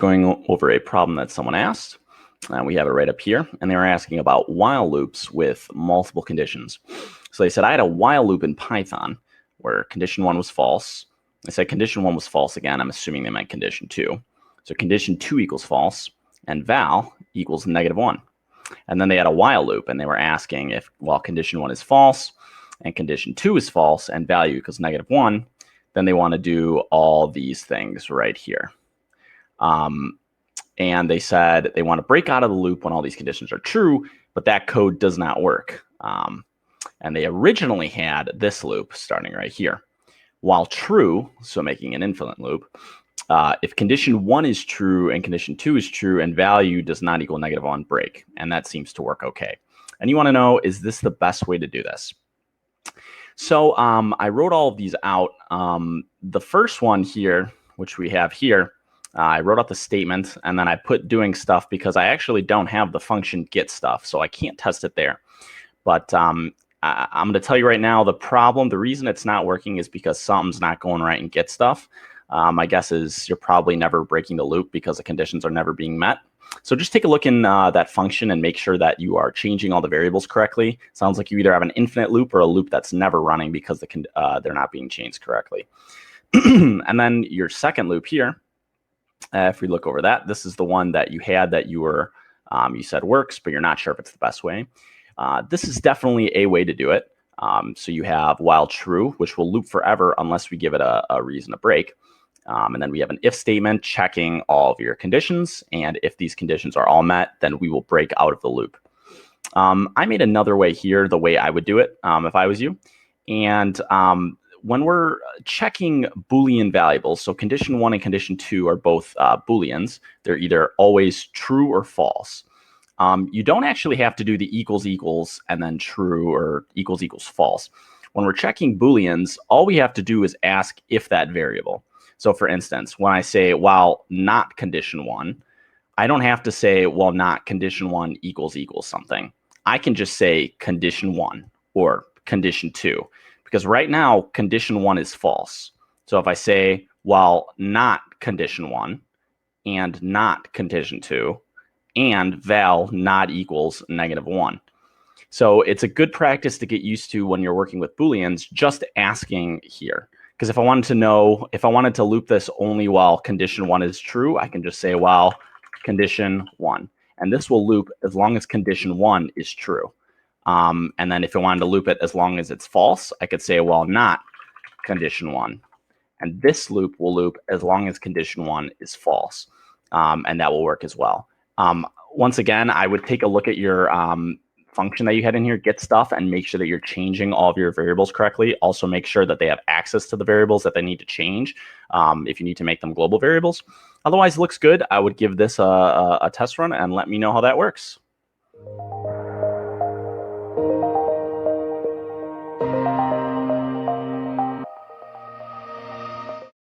going over a problem that someone asked. We have it right up here, and they were asking about while loops with multiple conditions. So they said, I had a while loop in Python where condition 1 was false. They said condition 1 was false again. I'm assuming they meant condition 2. So condition 2 equals false, and val equals -1. And then they had a while loop, and they were asking if, well, condition 1 is false, and condition 2 is false, and value equals -1, then they want to do all these things right here. And they said they want to break out of the loop when all these conditions are true, but that code does not work. And they originally had this loop starting right here. While true, so making an infinite loop, if condition 1 is true and condition 2 is true and value does not equal -1, break. And that seems to work okay. And you want to know, is this the best way to do this? So I wrote all of these out. The first one here, which we have here, I wrote out the statement, and then I put doing stuff because I actually don't have the function getstuff, so I can't test it there. But I'm going to tell you right now, the reason it's not working is because something's not going right in getstuff. My guess is you're probably never breaking the loop because the conditions are never being met. So just take a look in that function and make sure that you are changing all the variables correctly. Sounds like you either have an infinite loop or a loop that's never running because they're not being changed correctly. And then your second loop here, if we look over that, this is the one that you had that you said works, but you're not sure if it's the best way. This is definitely a way to do it. So you have while true, which will loop forever unless we give it a reason to break. And then we have an if statement checking all of your conditions. And if these conditions are all met, then we will break out of the loop. I made another way here, the way I would do it if I was you. And when we're checking Boolean variables, so condition 1 and condition 2 are both Booleans. They're either always true or false. You don't actually have to do the equals and then true or equals false. When we're checking Booleans, all we have to do is ask if that variable. So for instance, when I say while not condition 1, I don't have to say, well, not condition 1 equals something. I can just say condition 1 or condition 2. Because right now, condition 1 is false. So if I say, while not condition 1 and not condition 2 and val not equals -1. So it's a good practice to get used to when you're working with Booleans, just asking here. Because if I wanted to loop this only while condition 1 is true, I can just say while condition 1. And this will loop as long as condition 1 is true. And then if I wanted to loop it as long as it's false, I could say, well, not condition 1. And this loop will loop as long as condition 1 is false. And that will work as well. Once again, I would take a look at your function that you had in here, getstuff, and make sure that you're changing all of your variables correctly. Also make sure that they have access to the variables that they need to change if you need to make them global variables. Otherwise, it looks good. I would give this a test run and let me know how that works.